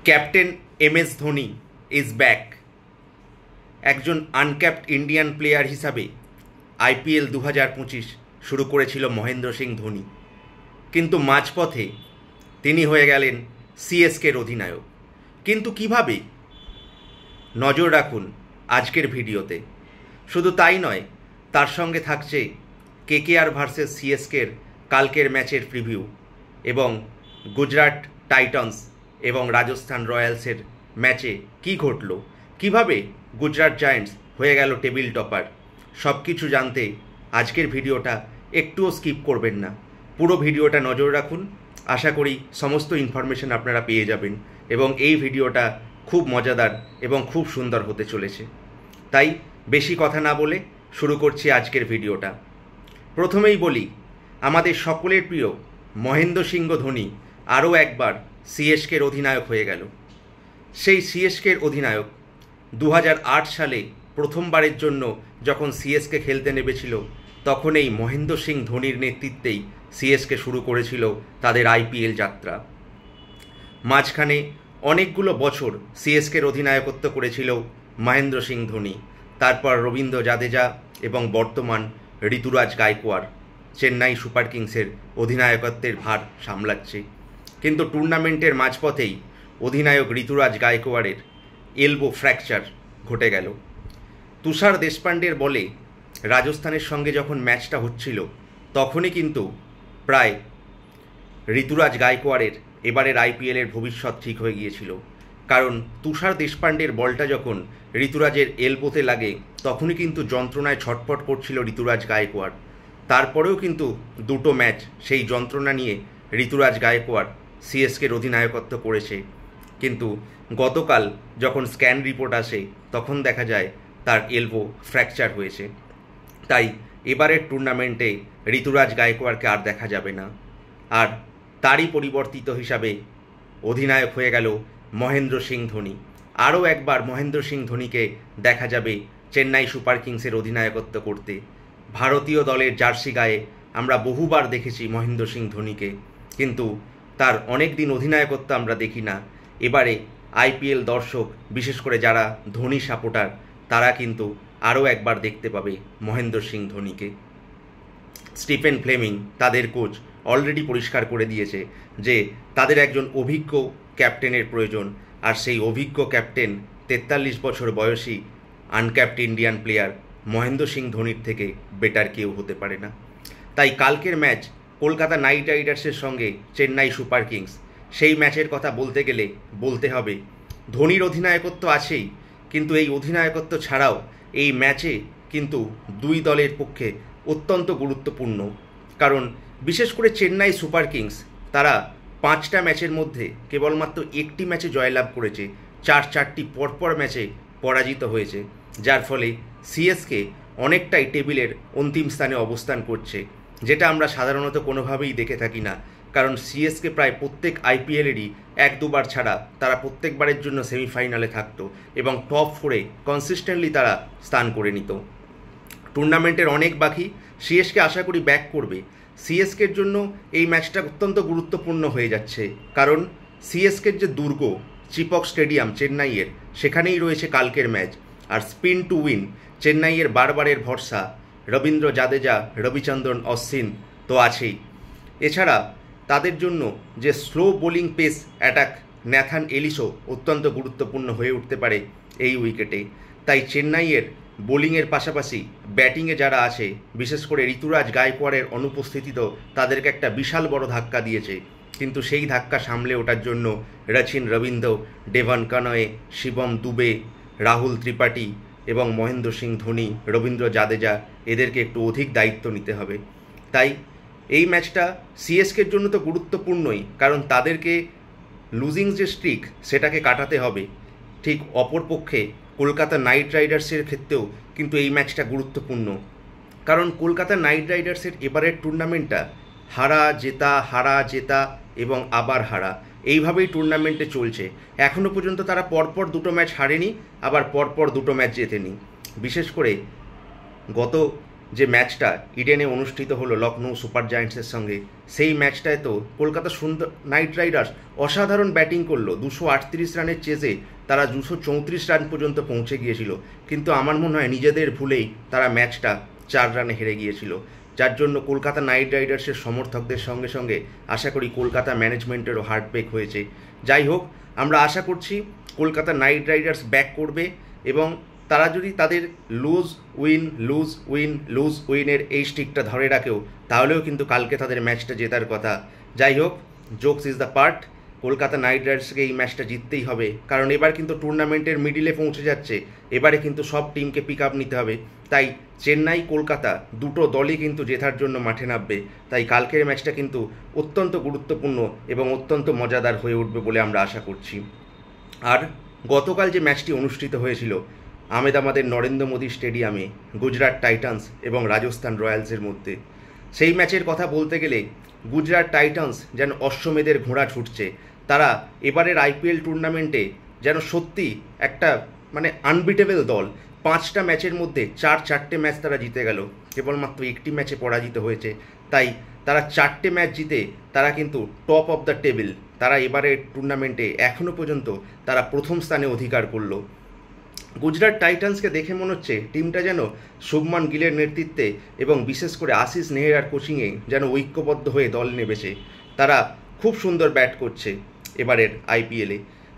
Captain MS Dhoni is back. একজন uncapped Indian player হিসাবে IPL 2025 শুরু করেছিল মহেন্দ্র সিং ধোনি, কিন্তু মাঝপথে তিনি হয়ে গেলেন সিএসকের অধিনায়ক। কিন্তু কিভাবে? নজর রাখুন আজকের ভিডিওতে। শুধু তাই নয়, তার সঙ্গে থাকছে কেকেআর ভার্সেস সিএসকের কালকের ম্যাচের প্রিভিউ এবং গুজরাট টাইটান্স এবং রাজস্থান রয়্যালসের ম্যাচে কি ঘটল, কিভাবে গুজরাট জায়ান্টস হয়ে গেল টেবিল টপার। সব কিছু জানতে আজকের ভিডিওটা একটুও স্কিপ করবেন না, পুরো ভিডিওটা নজর রাখুন। আশা করি সমস্ত ইনফরমেশন আপনারা পেয়ে যাবেন এবং এই ভিডিওটা খুব মজাদার এবং খুব সুন্দর হতে চলেছে। তাই বেশি কথা না বলে শুরু করছি আজকের ভিডিওটা। প্রথমেই বলি, আমাদের সকলের প্রিয় মহেন্দ্র সিং ধোনি আরও একবার সিএসকের অধিনায়ক হয়ে গেল। সেই সিএসকের অধিনায়ক 2008 সালে প্রথমবারের জন্য যখন সিএসকে খেলতে নেমেছিল, তখন এই মহেন্দ্র সিং ধোনির নেতৃত্বেই সিএসকে শুরু করেছিল তাদের আইপিএল যাত্রা। মাঝখানে অনেকগুলো বছর সিএসকের অধিনায়কত্ব করেছিল মহেন্দ্র সিং ধোনি। তারপর রবীন্দ্র জাদেজা এবং বর্তমান ঋতুরাজ গায়কোয়াড় চেন্নাই সুপার কিংসের অধিনায়কত্বের ভার সামলাচ্ছে। কিন্তু টুর্নামেন্টের মাঝপথেই অধিনায়ক ঋতুরাজ গায়কোয়াড়ের এলবো ফ্র্যাকচার ঘটে গেল। তুষার দেশপান্ডের বলে রাজস্থানের সঙ্গে যখন ম্যাচটা হচ্ছিল, তখনই কিন্তু প্রায় ঋতুরাজ গায়কোয়াড়ের এবারের আইপিএলের ভবিষ্যৎ ঠিক হয়ে গিয়েছিল। কারণ তুষার দেশপান্ডের বলটা যখন ঋতুরাজের এলবোতে লাগে, তখনই কিন্তু যন্ত্রণায় ছটফট করছিল ঋতুরাজ গায়কোয়াড়। তারপরেও কিন্তু দুটো ম্যাচ সেই যন্ত্রণা নিয়ে ঋতুরাজ গায়কোয়াড় সিএসকের অধিনায়কত্ব করেছে। কিন্তু গতকাল যখন স্ক্যান রিপোর্ট আসে, তখন দেখা যায় তার এলবো ফ্র্যাকচার হয়েছে। তাই এবারের টুর্নামেন্টে ঋতুরাজ গায়কোয়াড়কে আর দেখা যাবে না, আর তারই পরিবর্তিত হিসাবে অধিনায়ক হয়ে গেল মহেন্দ্র সিং ধোনি। আরও একবার মহেন্দ্র সিং ধোনিকে দেখা যাবে চেন্নাই সুপার কিংসের অধিনায়কত্ব করতে। ভারতীয় দলের জার্সি গায়ে আমরা বহুবার দেখেছি মহেন্দ্র সিং ধোনিকে, কিন্তু তার অনেক দিন অধিনায়কত্ব আমরা দেখি না। এবারে আইপিএল দর্শক, বিশেষ করে যারা ধোনি সাপোর্টার, তারা কিন্তু আরও একবার দেখতে পাবে মহেন্দ্র সিং ধোনিকে। স্টিফেন ফ্লেমিং, তাদের কোচ, অলরেডি পরিষ্কার করে দিয়েছে যে তাদের একজন অভিজ্ঞ ক্যাপ্টেনের প্রয়োজন, আর সেই অভিজ্ঞ ক্যাপ্টেন 43 বছর বয়সী uncapped Indian player Mahendra Singh ধোনির থেকে বেটার কেউ হতে পারে না। তাই কালকের ম্যাচ কলকাতা নাইট রাইডার্সের সঙ্গে চেন্নাই সুপার কিংস, সেই ম্যাচের কথা বলতে গেলে বলতে হবে ধোনির অধিনায়কত্ব আছেই, কিন্তু এই অধিনায়কত্ব ছাড়াও এই ম্যাচে কিন্তু দুই দলের পক্ষে অত্যন্ত গুরুত্বপূর্ণ। কারণ বিশেষ করে চেন্নাই সুপার কিংস, তারা 5টা ম্যাচের মধ্যে কেবলমাত্র একটি ম্যাচে জয়লাভ করেছে, 4টি পরপর ম্যাচে পরাজিত হয়েছে, যার ফলে সিএসকে অনেকটাই টেবিলের অন্তিম স্থানে অবস্থান করছে, যেটা আমরা সাধারণত কোনোভাবেই দেখে থাকি না। কারণ সিএসকে প্রায় প্রত্যেক আইপিএলেরই 1-2বার ছাড়া তারা প্রত্যেকবারের জন্য সেমিফাইনালে থাকতো এবং টপ 4-এ কনসিস্টেন্টলি তারা স্থান করে নিত। টুর্নামেন্টের অনেক বাকি, সিএসকে আশা করি ব্যাক করবে। সিএসকের জন্য এই ম্যাচটা অত্যন্ত গুরুত্বপূর্ণ হয়ে যাচ্ছে, কারণ সিএসকের যে দুর্গ চিপক স্টেডিয়াম চেন্নাইয়ের, সেখানেই রয়েছে কালকের ম্যাচ। আর স্পিন টু উইন চেন্নাইয়ের বারবারের ভরসা রবীন্দ্র জাদেজা, রবিচন্দ্রন অশ্বিন তো আছেই। এছাড়া তাদের জন্য যে slow bowling pace attack Nathan এলিসও অত্যন্ত গুরুত্বপূর্ণ হয়ে উঠতে পারে এই উইকেটে। তাই চেন্নাইয়ের বোলিংয়ের পাশাপাশি ব্যাটিংয়ে যারা আছে, বিশেষ করে ঋতুরাজ গায়কোয়াড়ের অনুপস্থিতিতেও তাদেরকে একটা বিশাল বড় ধাক্কা দিয়েছে। কিন্তু সেই ধাক্কা সামলে ওঠার জন্য রচিন রবীন্দ্র, ডেভান কানয়ে, শিবম দুবে, রাহুল ত্রিপাঠী এবং মহেন্দ্র সিং ধোনি, রবীন্দ্র জাদেজা, এদেরকে একটু অধিক দায়িত্ব নিতে হবে। তাই এই ম্যাচটা সিএসকের জন্য তো গুরুত্বপূর্ণই, কারণ তাদেরকে লুজিং যে স্ট্রিক সেটাকে কাটাতে হবে। ঠিক অপরপক্ষে কলকাতা নাইট রাইডার্সের ক্ষেত্রেও কিন্তু এই ম্যাচটা গুরুত্বপূর্ণ, কারণ কলকাতা নাইট রাইডার্সের এবারের টুর্নামেন্টটা হারা জেতা এবং আবার হারা, এইভাবেই টুর্নামেন্টে চলছে। এখনও পর্যন্ত তারা পরপর 2টো ম্যাচ হারেনি, আবার পরপর 2টো ম্যাচ জেতেনি। বিশেষ করে গত যে ম্যাচটা ইডেনে অনুষ্ঠিত হলো লখনৌ সুপার জায়ান্টসের সঙ্গে, সেই ম্যাচটায় তো কলকাতা নাইট রাইডার্স অসাধারণ ব্যাটিং করলো। 238 রানের চেজে তারা 234 রান পর্যন্ত পৌঁছে গিয়েছিল, কিন্তু আমার মনে হয় নিজেদের ভুলেই তারা ম্যাচটা 4 রানে হেরে গিয়েছিল, যার জন্য কলকাতা নাইট রাইডার্সের সমর্থকদের সঙ্গে সঙ্গে আশা করি কলকাতা ম্যানেজমেন্টেরও হার্টব্রেক হয়েছে। যাই হোক, আমরা আশা করছি কলকাতা নাইট রাইডার্স ব্যাক করবে এবং তারা যদি তাদের লুজ উইনের এই স্ট্রিকটা ধরে রাখেও, তাহলেও কিন্তু কালকে তাদের ম্যাচটা জেতার কথা। যাই হোক, jokes is the part. Kolkata Knight রাইডার্সকে এই ম্যাচটা জিততেই হবে, কারণ এবার কিন্তু টুর্নামেন্টের মিডিলে পৌঁছে যাচ্ছে, এবারে কিন্তু সব টিমকে পিক আপ নিতে হবে। তাই চেন্নাই কলকাতা দুটো দলই কিন্তু জেতার জন্য মাঠে নামবে। তাই কালকের ম্যাচটা কিন্তু অত্যন্ত গুরুত্বপূর্ণ এবং অত্যন্ত মজাদার হয়ে উঠবে বলে আমরা আশা করছি। আর গতকাল যে ম্যাচটি অনুষ্ঠিত হয়েছিল আহমেদাবাদের নরেন্দ্র মোদী স্টেডিয়ামে গুজরাট টাইটান্স এবং রাজস্থান রয়্যালসের মধ্যে, সেই ম্যাচের কথা বলতে গেলে গুজরাট টাইটান্স যেন অশ্বমেধের ঘোড়া ছুটছে। তারা এবারের আইপিএল টুর্নামেন্টে যেন সত্যি একটা আনবিটেবল দল। 5টা ম্যাচের মধ্যে 4টে ম্যাচ তারা জিতে গেল, কেবলমাত্র একটি ম্যাচে পরাজিত হয়েছে। তাই তারা 4টে ম্যাচ জিতে তারা কিন্তু টপ অফ দ্য টেবিল। তারা এবারের টুর্নামেন্টে এখনও পর্যন্ত তারা প্রথম স্থানে অধিকার করলো। গুজরাট টাইটান্সকে দেখে মনে হচ্ছে টিমটা যেন শুভমান গিলের নেতৃত্বে এবং বিশেষ করে আশিস নেহরার কোচিংয়ে যেন ঐক্যবদ্ধ হয়ে দল নেমেছে। তারা খুব সুন্দর ব্যাট করছে এবারের আইপিএলে।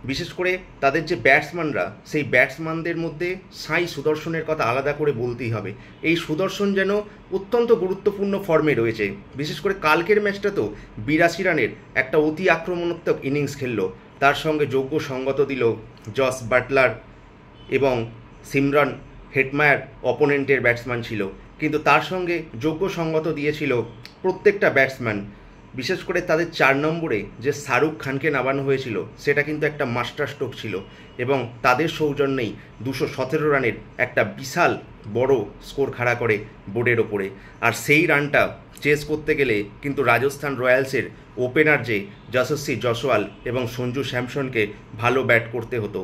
বিশেষ করে তাদের যে ব্যাটসম্যানরা, সেই ব্যাটসম্যানদের মধ্যে সাই সুদর্শনের কথা আলাদা করে বলতেই হবে। এই সুদর্শন যেন অত্যন্ত গুরুত্বপূর্ণ ফর্মে রয়েছে। বিশেষ করে কালকের ম্যাচটা তো 82 রানের একটা অতি আক্রমণাত্মক ইনিংস খেললো। তার সঙ্গে যোগ্য সঙ্গত দিল জস বাটলার এবং সিমরন হেটমায়ার অপোনেন্টের ব্যাটসম্যান ছিল, কিন্তু তার সঙ্গে যোগ্য সঙ্গত দিয়েছিল প্রত্যেকটা ব্যাটসম্যান। বিশেষ করে তাদের 4 নম্বরে যে শাহরুখ খানকে নামানো হয়েছিল, সেটা কিন্তু একটা মাস্টার স্ট্রোক ছিল এবং তাদের সৌজন্যেই 217 রানের একটা বিশাল বড় স্কোর খাড়া করে বোর্ডের ওপরে। আর সেই রানটা চেস করতে গেলে কিন্তু রাজস্থান রয়্যালসের ওপেনার যে যশস্বী জয়সওয়াল এবং সঞ্জু স্যামসনকে ভালো ব্যাট করতে হতো।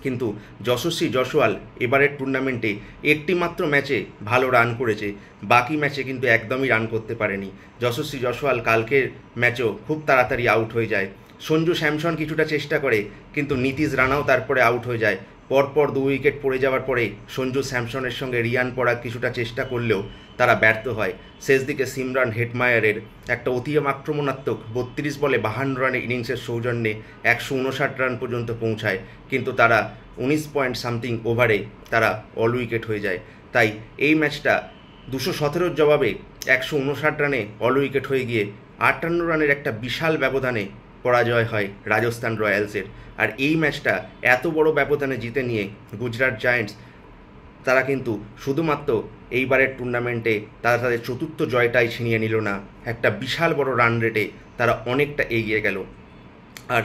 কিন্তু যশস্বী জয়সওয়াল এবারের টুর্নামেন্টে একটি মাত্র ম্যাচে ভালো রান করেছে, বাকি ম্যাচে কিন্তু একদমই রান করতে পারেনি। যশস্বী জয়সওয়াল কালকের ম্যাচেও খুব তাড়াতাড়ি আউট হয়ে যায়। সঞ্জু স্যামসন কিছুটা চেষ্টা করে, কিন্তু নীতিশ রানাও তারপরে আউট হয়ে যায়। পরপর 2 উইকেট পড়ে যাওয়ার পরে সঞ্জু স্যামসনের সঙ্গে রিয়ান পরাগ কিছুটা চেষ্টা করলেও তারা ব্যর্থ হয়। শেষ দিকে সিমরন হেটমায়ারের একটা অতি আক্রমণাত্মক 32 বলে 52 রানের ইনিংসের সৌজন্যে 159 রান পর্যন্ত পৌঁছায়, কিন্তু তারা 19 পয়েন্ট সামথিং ওভারে তারা অল উইকেট হয়ে যায়। তাই এই ম্যাচটা 217 জবাবে 159 রানে অল উইকেট হয়ে গিয়ে 58 রানের একটা বিশাল ব্যবধানে পরাজয় হয় রাজস্থান রয়্যালসের। আর এই ম্যাচটা এত বড় ব্যবধানে জিতে নিয়ে গুজরাট জায়ান্টস তারা কিন্তু শুধুমাত্র এইবারের টুর্নামেন্টে তারা তাদের 4র্থ জয়টাই ছিনিয়ে নিল না, একটা বিশাল বড় রান রেটে তারা অনেকটা এগিয়ে গেল। আর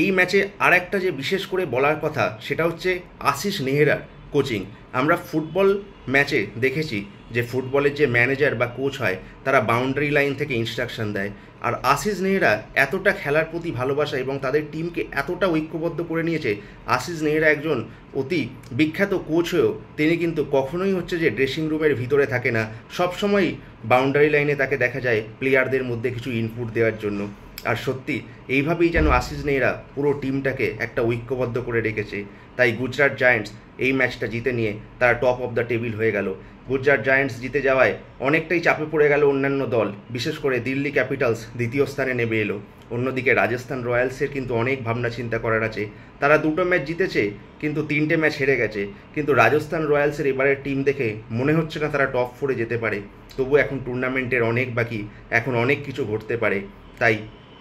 এই ম্যাচে আর একটা যে বিশেষ করে বলার কথা, সেটা হচ্ছে আশিস নেহরার কোচিং। আমরা ফুটবল ম্যাচে দেখেছি যে ফুটবলের যে ম্যানেজার বা কোচ হয়, তারা বাউন্ডারি লাইন থেকে ইনস্ট্রাকশন দেয়। আর আশিস নেহরা এতটা খেলার প্রতি ভালোবাসা এবং তাদের টিমকে এতটা ঐক্যবদ্ধ করে নিয়েছে। আশিস নেহরা একজন অতি বিখ্যাত কোচ হয়েও তিনি কিন্তু কখনোই যে ড্রেসিং রুমের ভিতরে থাকে না, সবসময় বাউন্ডারি লাইনে তাকে দেখা যায় প্লেয়ারদের মধ্যে কিছু ইনপুট দেওয়ার জন্য। আর সত্যি এইভাবেই যেন আশিস নেহরা পুরো টিমটাকে একটা ঐক্যবদ্ধ করে রেখেছে। তাই গুজরাট জায়ান্টস এই ম্যাচটা জিতে নিয়ে তারা টপ অফ দ্য টেবিল হয়ে গেল। গুজরাট জায়ান্টস জিতে যাওয়ায় অনেকটাই চাপে পড়ে গেল অন্যান্য দল, বিশেষ করে দিল্লি ক্যাপিটালস 2য় স্থানে নেমে এলো। অন্যদিকে রাজস্থান রয়্যালসের কিন্তু অনেক ভাবনা চিন্তা করার আছে। তারা 2টো ম্যাচ জিতেছে, কিন্তু 3টে ম্যাচ হেরে গেছে। কিন্তু রাজস্থান রয়্যালসের এবারের টিম দেখে মনে হচ্ছে না তারা টপ 4-এ যেতে পারে। তবু এখন টুর্নামেন্টের অনেক বাকি, এখন অনেক কিছু ঘটতে পারে। তাই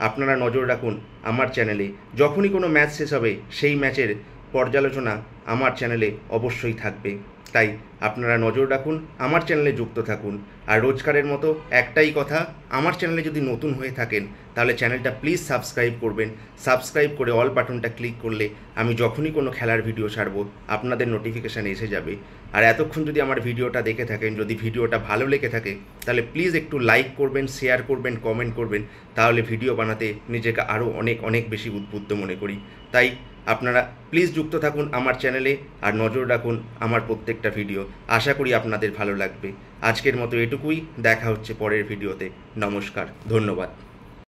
আপনারা নজর রাখুন আমার চ্যানেলে। যখনই কোনো ম্যাচ শেষ হবে সেই ম্যাচের পর্যালোচনা আমার চ্যানেলে অবশ্যই থাকবে। তাই আপনারা নজর রাখুন, আমার চ্যানেলে যুক্ত থাকুন। আর রোজকারের মতো একটাই কথা, আমার চ্যানেলে যদি নতুন হয়ে থাকেন তাহলে চ্যানেলটা প্লিজ সাবস্ক্রাইব করবেন। সাবস্ক্রাইব করে অল বাটনটা ক্লিক করলে আমি যখনই কোনো খেলার ভিডিও ছাড়বো আপনাদের নোটিফিকেশান এসে যাবে। আর এতক্ষণ যদি আমার ভিডিওটা দেখে থাকেন, যদি ভিডিওটা ভালো লেগে থাকে তাহলে প্লিজ একটু লাইক করবেন, শেয়ার করবেন, কমেন্ট করবেন। তাহলে ভিডিও বানাতে নিজেকে আরও অনেক বেশি উদ্বুদ্ধ মনে করি। তাই আপনারা প্লিজ যুক্ত থাকুন আমার চ্যানেলে আর নজর রাখুন আমার প্রত্যেকটা ভিডিও। আশা করি আপনাদের ভালো লাগবে। আজকের মতো এটুকুই, দেখা হচ্ছে পরের ভিডিওতে। নমস্কার, ধন্যবাদ।